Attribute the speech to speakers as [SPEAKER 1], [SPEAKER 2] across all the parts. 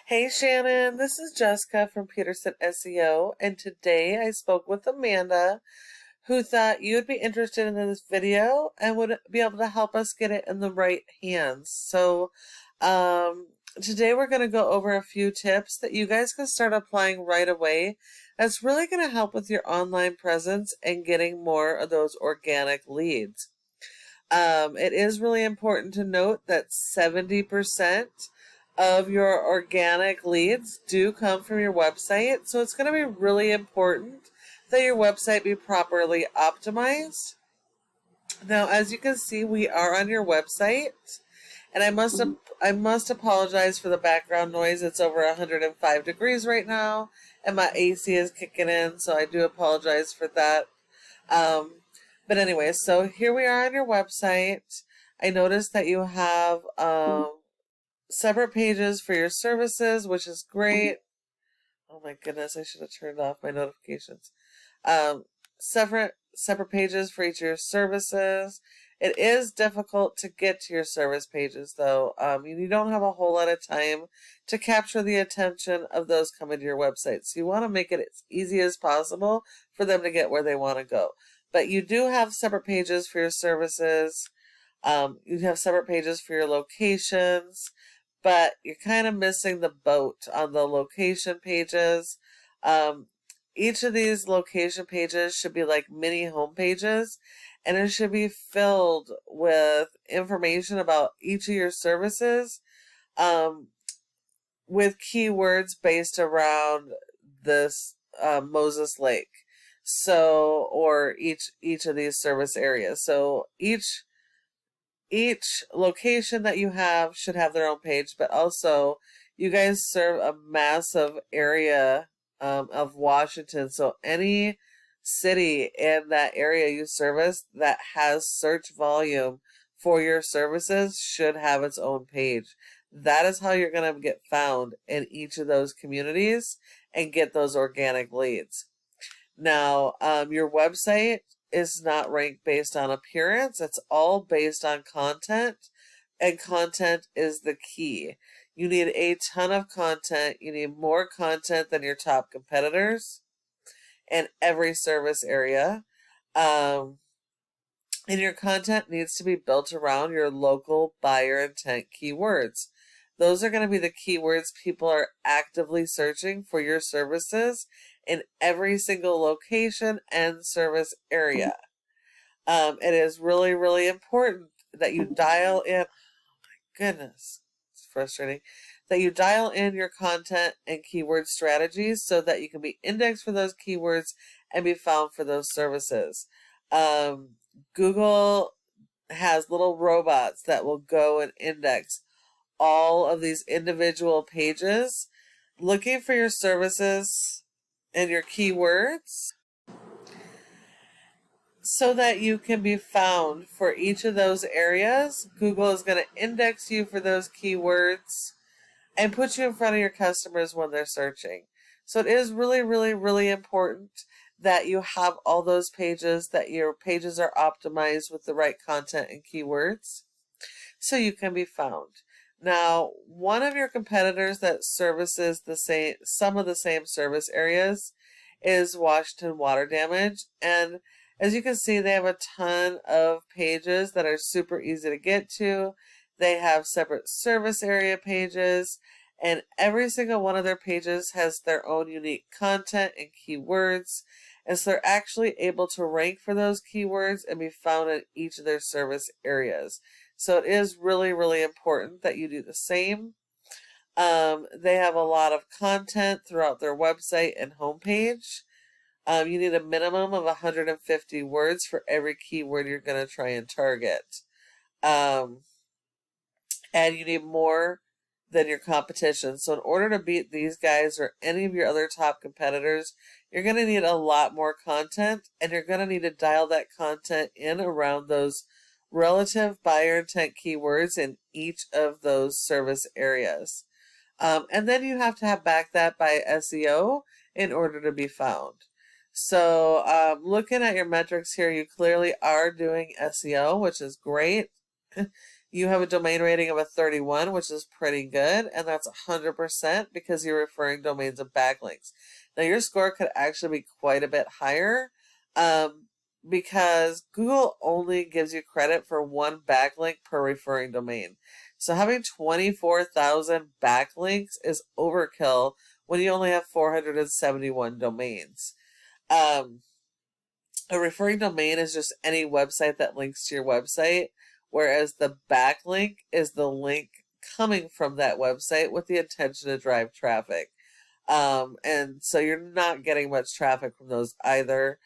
[SPEAKER 1] Hey Shannon, this is Jessica from Peterson SEO, and today I spoke with Amanda, who thought you would be interested in this video and would be able to help us get it in the right hands. Um, Today we're going to go over a few tips that you guys can start applying right away. That's really going to help with your online presence and getting more of those organic leads. It is really important to note that 70% of your organic leads do come from your website. So it's going to be really important that your website be properly optimized. Now, as you can see, we are on your website, and I must apologize for the background noise. It's over 105 degrees right now, and my AC is kicking in, so I do apologize for that. Um, but anyway, so here we are on your website. I noticed that you have separate pages for your services, which is great. Oh my goodness, I should have turned off my notifications. Um, separate pages for each of your services. It is difficult to get to your service pages, though. You don't have a whole lot of time to capture the attention of those coming to your website. So you want to make it as easy as possible for them to get where they want to go. But you do have separate pages for your services. You have separate pages for your locations, but you're kind of missing the boat on the location pages. Each of these location pages should be like mini home pages, and it should be filled with information about each of your services, with keywords based around this Moses Lake. So, or each of these service areas. So each location that you have should have their own page, but also you guys serve a massive area of Washington. So any city in that area you service that has search volume for your services should have its own page. That is how you're going to get found in each of those communities and get those organic leads. Now, your website is not ranked based on appearance. It's all based on content, and content is the key. You need a ton of content. You need more content than your top competitors in every service area. And your content needs to be built around your local buyer intent keywords. Those are going to be the keywords people are actively searching for your services in every single location and service area. It is really, really important that you dial in. Oh my goodness, it's frustrating. That you dial in your content and keyword strategies so that you can be indexed for those keywords and be found for those services. Google has little robots that will go and index all of these individual pages looking for your services and your keywords so that you can be found for each of those areas. Google is going to index you for those keywords and put you in front of your customers when they're searching. So it is really, really, really important that you have all those pages, that your pages are optimized with the right content and keywords so you can be found. Now, one of your competitors that services some of the same service areas is Washington Water Damage, and as you can see, they have a ton of pages that are super easy to get to. They have separate service area pages, and every single one of their pages has their own unique content and keywords, and so they're actually able to rank for those keywords and be found in each of their service areas. So it is really, really important that you do the same. They have a lot of content throughout their website and homepage. You need a minimum of 150 words for every keyword you're going to try and target. And you need more than your competition. So in order to beat these guys or any of your other top competitors, you're going to need a lot more content, and you're going to need to dial that content in around those relative buyer intent keywords in each of those service areas. And then you have to have back that by SEO in order to be found. So looking at your metrics here, you clearly are doing SEO, which is great. You have a domain rating of a 31, which is pretty good, and that's 100% because you're referring domains of backlinks. Now, your score could actually be quite a bit higher because Google only gives you credit for one backlink per referring domain. So having 24,000 backlinks is overkill when you only have 471 domains. A referring domain is just any website that links to your website, whereas the backlink is the link coming from that website with the intention to drive traffic. And so you're not getting much traffic from those either.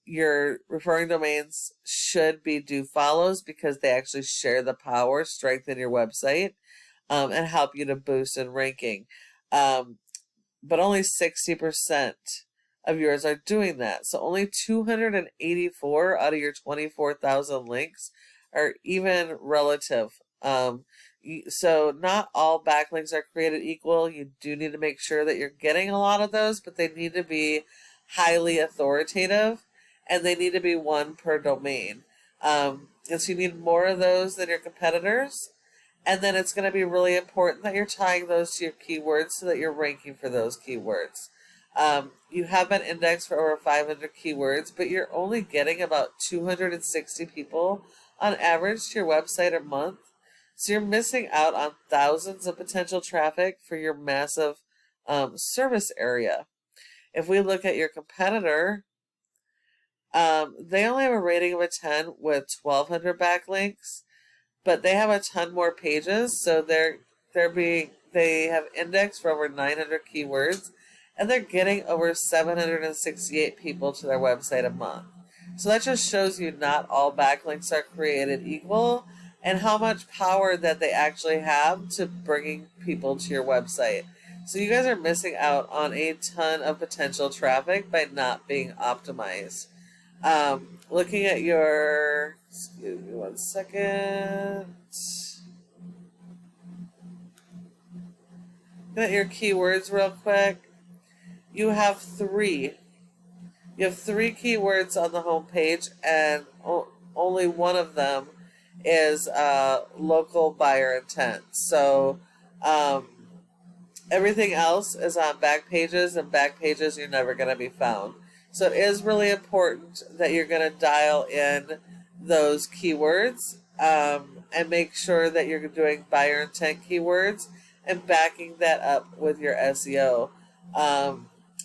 [SPEAKER 1] Your referring domains should be do follows because they actually share the power, strengthen your website, and help you to boost in ranking. But only 60% of yours are doing that. So only 284 out of your 24,000 links are even relative. So not all backlinks are created equal. You do need to make sure that you're getting a lot of those, but they need to be highly authoritative and they need to be one per domain. And so you need more of those than your competitors. And then it's going to be really important that you're tying those to your keywords so that you're ranking for those keywords. You have been indexed for over 500 keywords, but you're only getting about 260 people on average to your website a month. So you're missing out on thousands of potential traffic for your massive service area. If we look at your competitor, they only have a rating of a 10 with 1,200 backlinks, but they have a ton more pages. So they have indexed for over 900 keywords, and they're getting over 768 people to their website a month. So that just shows you not all backlinks are created equal and how much power that they actually have to bringing people to your website. So you guys are missing out on a ton of potential traffic by not being optimized. Looking at your, excuse me one second. Looking at your keywords real quick. You have three keywords on the home page, and only one of them is local buyer intent. So everything else is on back pages, and back pages you're never going to be found. So it is really important that you're going to dial in those keywords and make sure that you're doing buyer intent keywords and backing that up with your SEO.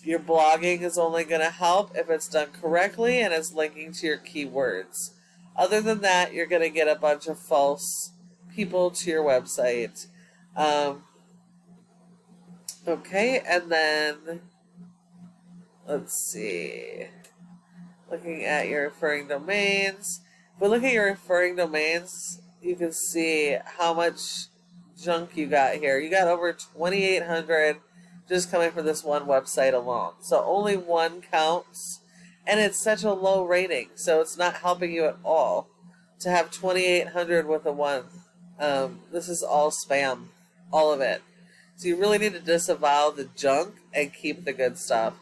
[SPEAKER 1] Your blogging is only going to help if it's done correctly and it's linking to your keywords. Other than that, you're going to get a bunch of false people to your website. Okay, and then let's see. Looking at your referring domains. If we look at your referring domains, you can see how much junk you got here. You got over 2,800 just coming from this one website alone. So only one counts, and it's such a low rating, so it's not helping you at all to have 2,800 with a 1. This is all spam, all of it. So you really need to disavow the junk and keep the good stuff.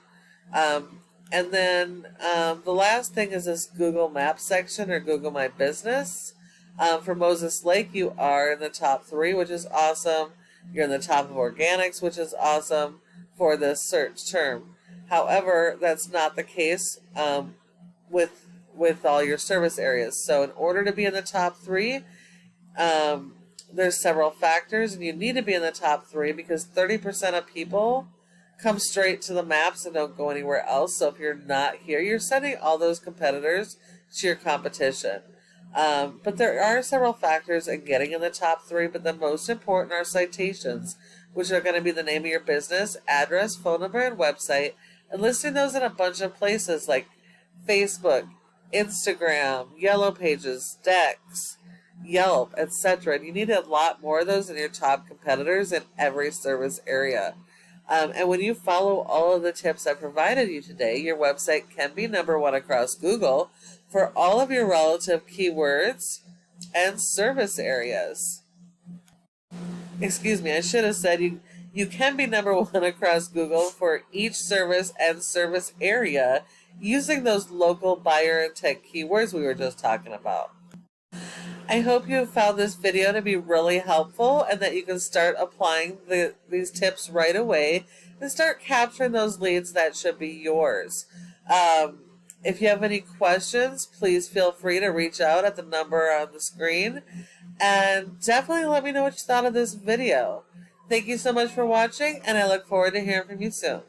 [SPEAKER 1] And then the last thing is this Google Maps section or Google My Business. For Moses Lake, you are in the top 3, which is awesome. You're in the top of organics, which is awesome for this search term. However, that's not the case with all your service areas. So in order to be in the top 3, there's several factors, and you need to be in the top 3 because 30% of people come straight to the maps and don't go anywhere else. So if you're not here, you're sending all those competitors to your competition. But there are several factors in getting in the top 3, but the most important are citations, which are going to be the name of your business, address, phone number, and website, and listing those in a bunch of places like Facebook, Instagram, Yellow Pages, Dex, Yelp, etc. And you need a lot more of those than your top competitors in every service area. And when you follow all of the tips I provided you today, your website can be number 1 across Google for all of your relative keywords and service areas. Excuse me, I should have said you can be number 1 across Google for each service and service area using those local buyer intent keywords we were just talking about. I hope you have found this video to be really helpful and that you can start applying these tips right away and start capturing those leads that should be yours. If you have any questions, please feel free to reach out at the number on the screen, and definitely let me know what you thought of this video. Thank you so much for watching, and I look forward to hearing from you soon.